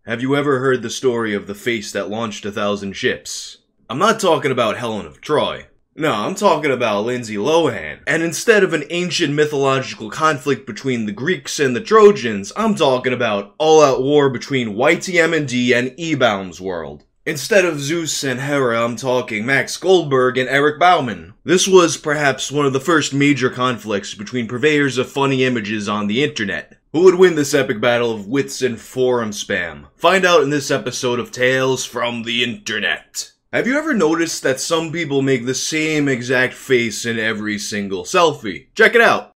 Have you ever heard the story of the face that launched 1,000 ships? I'm not talking about Helen of Troy. No, I'm talking about Lindsay Lohan. And instead of an ancient mythological conflict between the Greeks and the Trojans, I'm talking about all-out war between YTMND and Ebaumsworld. Instead of Zeus and Hera, I'm talking Max Goldberg and Eric Bauman. This was perhaps one of the first major conflicts between purveyors of funny images on the internet. Who would win this epic battle of wits and forum spam? Find out in this episode of Tales from the Internet. Have you ever noticed that some people make the same exact face in every single selfie? Check it out.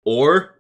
Or,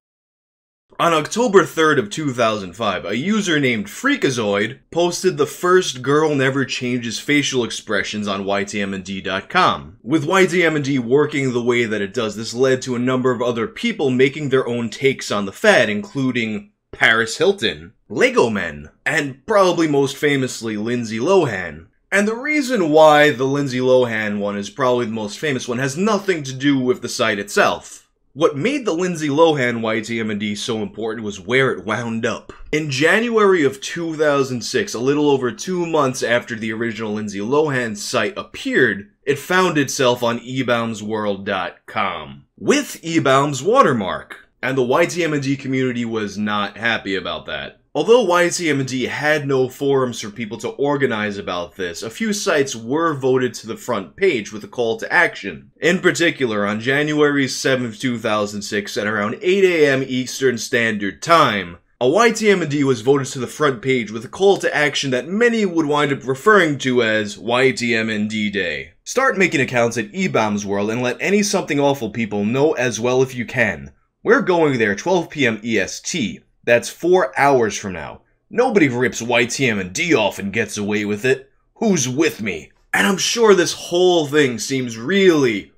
on October 3rd of 2005, a user named Freakazoid posted the first girl never changes facial expressions on YTMND.com. With YTMND working the way that it does, this led to a number of other people making their own takes on the fad, including Paris Hilton, Lego Men, and probably most famously Lindsay Lohan. And the reason why the Lindsay Lohan one is probably the most famous one has nothing to do with the site itself. What made the Lindsay Lohan YTMND so important was where it wound up. In January of 2006, a little over 2 months after the original Lindsay Lohan site appeared, it found itself on Ebaumsworld.com with Ebaum's watermark. And the YTMND community was not happy about that. Although YTMND had no forums for people to organize about this, a few sites were voted to the front page with a call to action. In particular, on January 7th, 2006, at around 8 AM Eastern Standard Time, a YTMND was voted to the front page with a call to action that many would wind up referring to as YTMND Day. Start making accounts at Ebaumsworld and let any something awful people know as well if you can. We're going there 12 PM EST. That's 4 hours from now. Nobody rips YTMND off and gets away with it. Who's with me? And I'm sure this whole thing seems really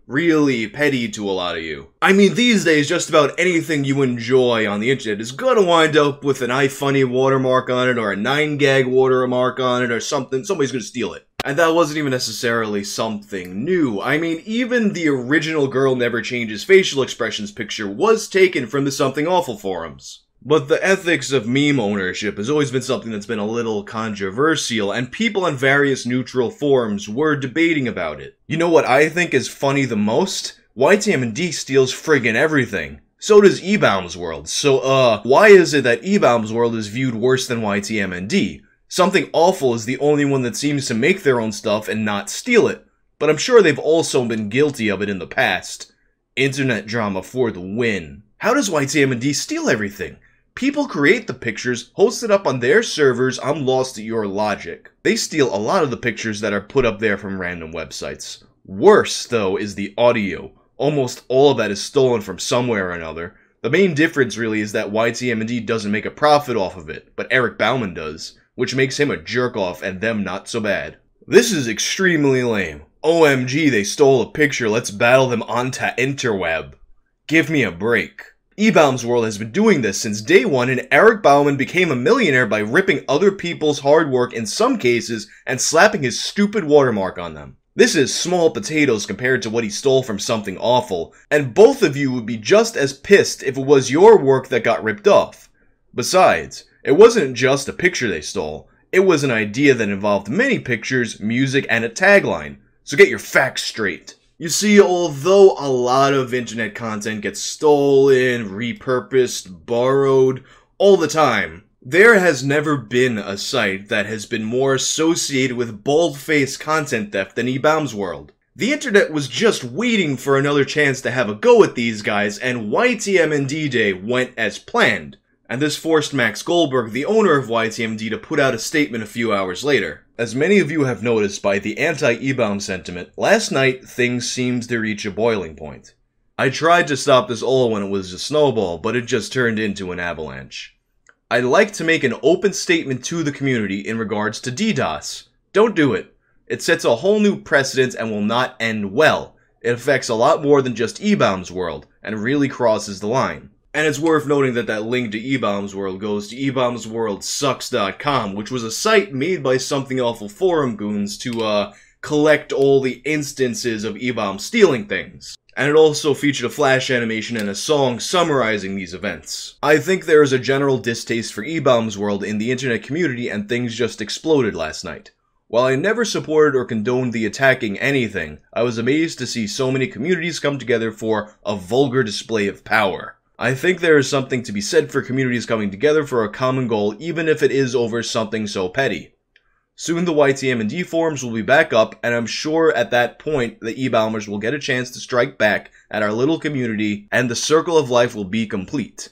petty to a lot of you. I mean, these days, just about anything you enjoy on the internet is gonna wind up with an iFunny watermark on it, or a 9gag watermark on it, or something. Somebody's gonna steal it. And that wasn't even necessarily something new. I mean, even the original Girl Never Changes facial expressions picture was taken from the Something Awful forums. But the ethics of meme ownership has always been something that's been a little controversial, and people on various neutral forums were debating about it. You know what I think is funny the most? YTMND steals friggin' everything. So does Ebaumsworld. So, why is it that Ebaumsworld is viewed worse than YTMND? Something Awful is the only one that seems to make their own stuff and not steal it. But I'm sure they've also been guilty of it in the past. Internet drama for the win. How does YTMND steal everything? People create the pictures, host it up on their servers. I'm lost at your logic. They steal a lot of the pictures that are put up there from random websites. Worse, though, is the audio. Almost all of that is stolen from somewhere or another. The main difference really is that YTMND doesn't make a profit off of it, but Eric Bauman does, which makes him a jerk-off and them not so bad. This is extremely lame. OMG, they stole a picture, let's battle them onto interweb. Give me a break. Ebaumsworld has been doing this since day one, and Eric Bauman became a millionaire by ripping other people's hard work in some cases and slapping his stupid watermark on them. This is small potatoes compared to what he stole from Something Awful, and both of you would be just as pissed if it was your work that got ripped off. Besides, it wasn't just a picture they stole, it was an idea that involved many pictures, music, and a tagline. So get your facts straight. You see, although a lot of internet content gets stolen, repurposed, borrowed, all the time, there has never been a site that has been more associated with bald-faced content theft than Ebaumsworld. The internet was just waiting for another chance to have a go at these guys, and YTMND Day went as planned. And this forced Max Goldberg, the owner of YTMND, to put out a statement a few hours later. As many of you have noticed by the anti-Ebaum sentiment, last night things seemed to reach a boiling point. I tried to stop this all when it was a snowball, but it just turned into an avalanche. I'd like to make an open statement to the community in regards to DDoS. Don't do it. It sets a whole new precedent and will not end well. It affects a lot more than just Ebaumsworld, and really crosses the line. And it's worth noting that that link to Ebaumsworld goes to Ebaumsworldsucks.com, which was a site made by Something Awful forum goons to, collect all the instances of Ebaum stealing things. And it also featured a flash animation and a song summarizing these events. I think there is a general distaste for Ebaumsworld in the internet community, and things just exploded last night. While I never supported or condoned the attacking anything, I was amazed to see so many communities come together for a vulgar display of power. I think there is something to be said for communities coming together for a common goal, even if it is over something so petty. Soon the YTMND forums will be back up, and I'm sure at that point the Ebaumers will get a chance to strike back at our little community, and the circle of life will be complete.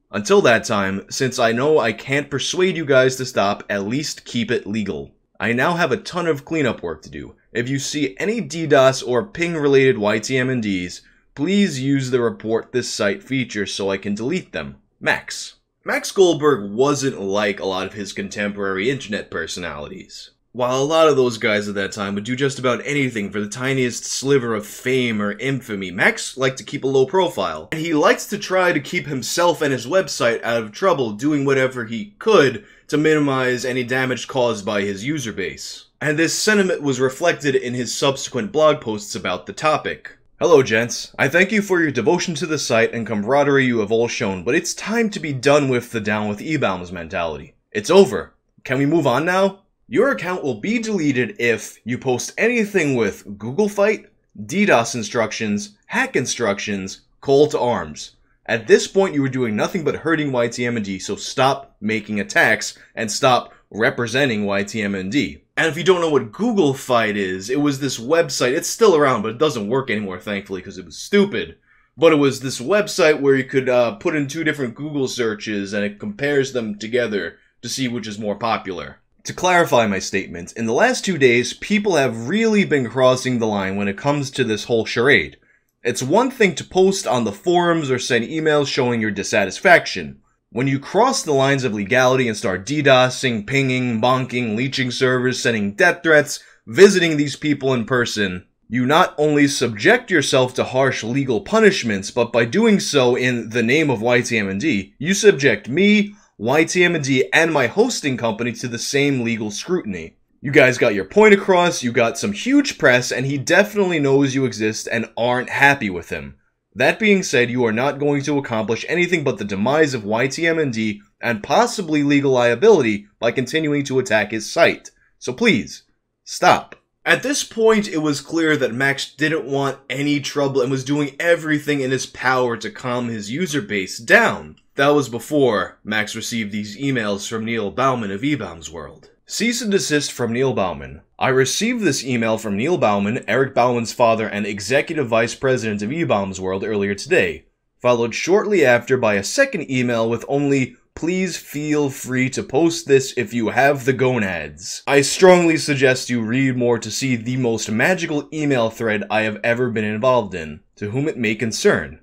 Until that time, since I know I can't persuade you guys to stop, at least keep it legal. I now have a ton of cleanup work to do. If you see any DDoS or ping-related YTMNDs, please use the report this site feature so I can delete them. Max. Max Goldberg wasn't like a lot of his contemporary internet personalities. While a lot of those guys at that time would do just about anything for the tiniest sliver of fame or infamy, Max liked to keep a low profile. And he liked to try to keep himself and his website out of trouble, doing whatever he could to minimize any damage caused by his user base. And this sentiment was reflected in his subsequent blog posts about the topic. Hello gents, I thank you for your devotion to the site and camaraderie you have all shown, but it's time to be done with the down with Ebaums mentality. It's over. Can we move on now? Your account will be deleted if you post anything with Google Fight, DDoS instructions, hack instructions, call to arms. At this point you are doing nothing but hurting YTMND, so stop making attacks and stop representing YTMND. And if you don't know what Google Fight is, it was this website. It's still around, but it doesn't work anymore, thankfully, because it was stupid. But it was this website where you could put in 2 different Google searches, and it compares them together to see which is more popular. To clarify my statement, in the last 2 days, people have really been crossing the line when it comes to this whole charade. It's one thing to post on the forums or send emails showing your dissatisfaction. When you cross the lines of legality and start DDoSing, pinging, bonking, leeching servers, sending death threats, visiting these people in person, you not only subject yourself to harsh legal punishments, but by doing so in the name of YTMND, you subject me, YTMND, and my hosting company to the same legal scrutiny. You guys got your point across, you got some huge press, and he definitely knows you exist and aren't happy with him. That being said, you are not going to accomplish anything but the demise of YTMND and possibly legal liability by continuing to attack his site. So please, stop. At this point, it was clear that Max didn't want any trouble and was doing everything in his power to calm his user base down. That was before Max received these emails from Neil Bauman of Ebaumsworld. Cease and desist from Neil Bauman. I received this email from Neil Bauman, Eric Bauman's father and executive vice president of Ebaumsworld, earlier today, followed shortly after by a second email with only, "Please feel free to post this if you have the gonads." I strongly suggest you read more to see the most magical email thread I have ever been involved in, to whom it may concern.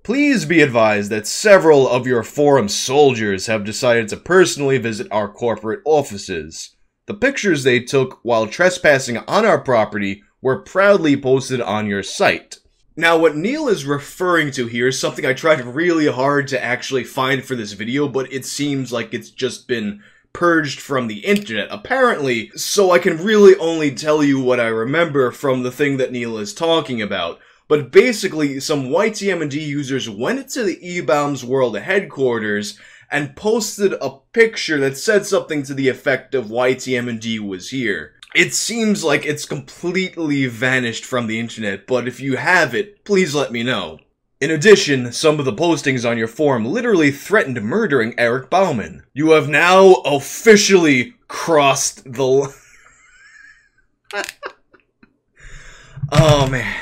Please be advised that several of your forum soldiers have decided to personally visit our corporate offices. The pictures they took while trespassing on our property were proudly posted on your site. Now, what Neil is referring to here is something I tried really hard to actually find for this video, but it seems like it's just been purged from the internet, apparently, so I can really only tell you what I remember from the thing that Neil is talking about. But basically, some YTMND users went into the Ebaumsworld headquarters and posted a picture that said something to the effect of YTMND was here. It seems like it's completely vanished from the internet, but if you have it, please let me know. In addition, some of the postings on your forum literally threatened murdering Eric Bauman. You have now officially crossed the Oh man.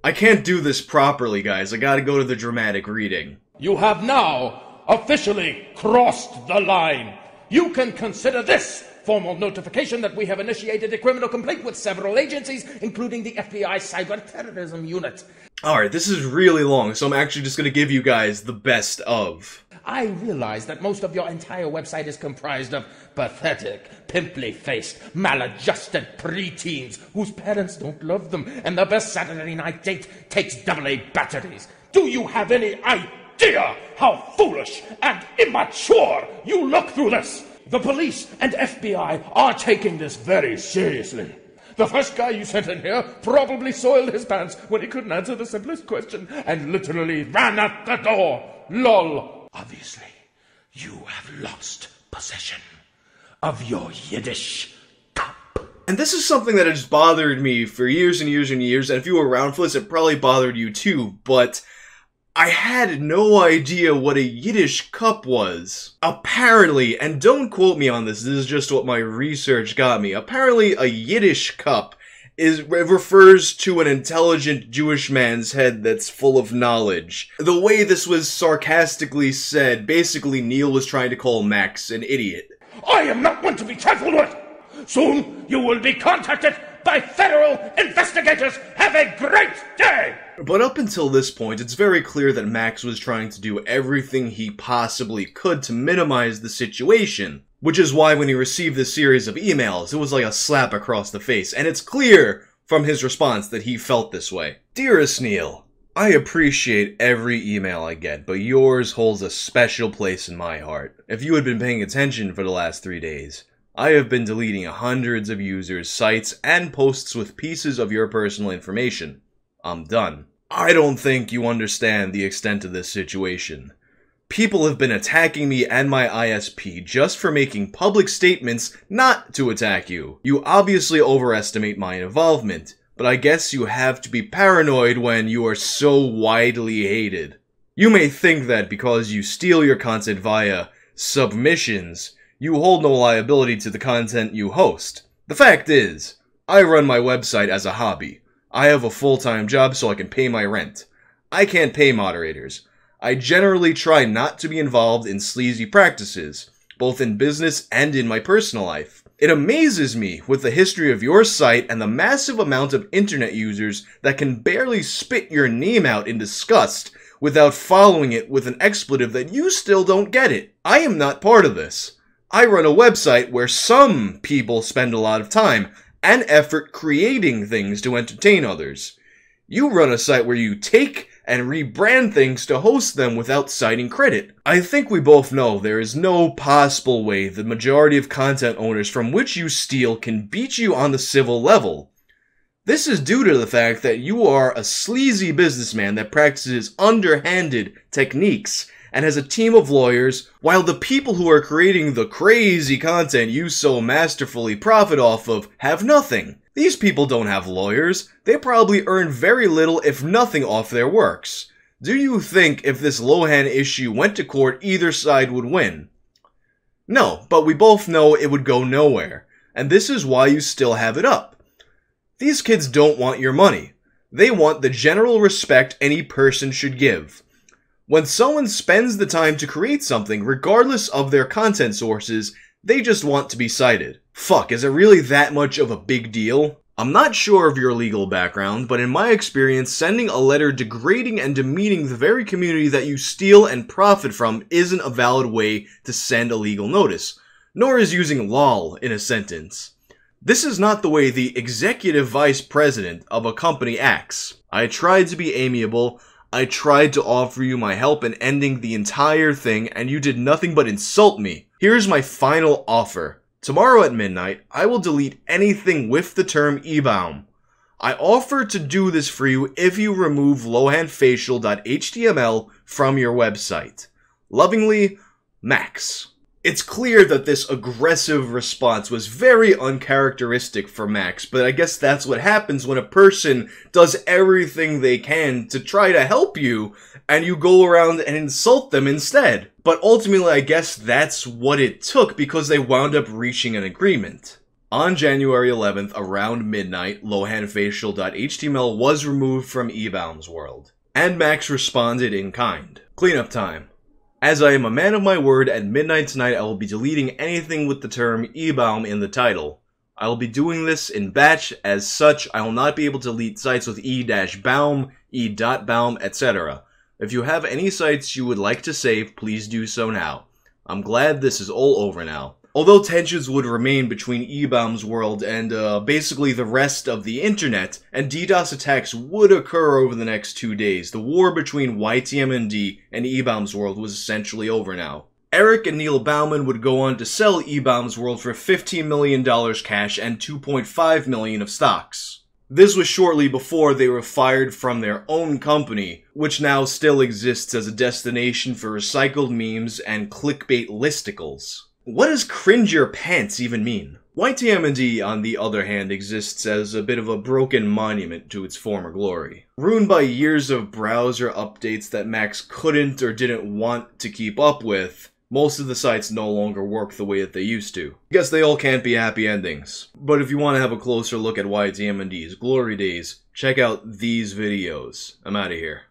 I can't do this properly, guys. I gotta go to the dramatic reading. You have now officially crossed the line. You can consider this formal notification that we have initiated a criminal complaint with several agencies, including the FBI Cyber Terrorism Unit. Alright, this is really long, so I'm actually just gonna give you guys the best of. I realize that most of your entire website is comprised of pathetic, pimply-faced, maladjusted preteens whose parents don't love them, and the best Saturday night date takes AA batteries. Do you have any idea how foolish and immature you look through this? The police and FBI are taking this very seriously. The first guy you sent in here probably soiled his pants when he couldn't answer the simplest question and literally ran out the door. LOL. Obviously, you have lost possession of your Yiddish cup. And this is something that has bothered me for years and years and years, and if you were around for this, it probably bothered you too, but I had no idea what a Yiddish cup was. Apparently, and don't quote me on this is just what my research got me, apparently a Yiddish cup refers to an intelligent Jewish man's head that's full of knowledge. The way this was sarcastically said, basically Neil was trying to call Max an idiot. I am not one to be trifled with. Soon you will be contacted by federal investigators. Have a great day! But up until this point, it's very clear that Max was trying to do everything he possibly could to minimize the situation. Which is why when he received this series of emails, it was like a slap across the face, and it's clear from his response that he felt this way. Dearest Neil, I appreciate every email I get, but yours holds a special place in my heart. If you had been paying attention for the last 3 days, I have been deleting hundreds of users, sites, and posts with pieces of your personal information. I'm done. I don't think you understand the extent of this situation. People have been attacking me and my ISP just for making public statements not to attack you. You obviously overestimate my involvement, but I guess you have to be paranoid when you are so widely hated. You may think that because you steal your content via submissions, you hold no liability to the content you host. The fact is, I run my website as a hobby. I have a full-time job so I can pay my rent. I can't pay moderators. I generally try not to be involved in sleazy practices, both in business and in my personal life. It amazes me with the history of your site and the massive amount of internet users that can barely spit your name out in disgust without following it with an expletive that you still don't get it. I am not part of this. I run a website where some people spend a lot of time and effort creating things to entertain others. You run a site where you take and rebrand things to host them without citing credit. I think we both know there is no possible way the majority of content owners from which you steal can beat you on the civil level. This is due to the fact that you are a sleazy businessman that practices underhanded techniques and has a team of lawyers, while the people who are creating the crazy content you so masterfully profit off of have nothing. These people don't have lawyers. They probably earn very little if nothing off their works. Do you think if this Lohan issue went to court, either side would win? No, but we both know it would go nowhere, and this is why you still have it up. These kids don't want your money. They want the general respect any person should give. When someone spends the time to create something, regardless of their content sources, they just want to be cited. Fuck, is it really that much of a big deal? I'm not sure of your legal background, but in my experience, sending a letter degrading and demeaning the very community that you steal and profit from isn't a valid way to send a legal notice, nor is using lol in a sentence. This is not the way the executive vice president of a company acts. I tried to be amiable. I tried to offer you my help in ending the entire thing, and you did nothing but insult me. Here's my final offer. Tomorrow at midnight, I will delete anything with the term Ebaum. I offer to do this for you if you remove lohanfacial.html from your website. Lovingly, Max. It's clear that this aggressive response was very uncharacteristic for Max, but I guess that's what happens when a person does everything they can to try to help you, and you go around and insult them instead. But ultimately, I guess that's what it took because they wound up reaching an agreement. On January 11th, around midnight, lohanfacial.html was removed from Ebaumsworld, and Max responded in kind. Cleanup time. As I am a man of my word, at midnight tonight I will be deleting anything with the term Ebaum in the title. I will be doing this in batch, as such I will not be able to delete sites with e-baum, e.baum, etc. If you have any sites you would like to save, please do so now. I'm glad this is all over now. Although tensions would remain between Ebaumsworld and basically the rest of the internet, and DDoS attacks would occur over the next 2 days, the war between YTMND and Ebaumsworld was essentially over now. Eric and Neil Bauman would go on to sell Ebaumsworld for $15 million cash and $2.5 million of stocks. This was shortly before they were fired from their own company, which now still exists as a destination for recycled memes and clickbait listicles. What does cringe your pants even mean? YTMND, on the other hand, exists as a bit of a broken monument to its former glory. Ruined by years of browser updates that Max couldn't or didn't want to keep up with, most of the sites no longer work the way that they used to. I guess they all can't be happy endings. But if you want to have a closer look at YTMND's glory days, check out these videos. I'm out of here.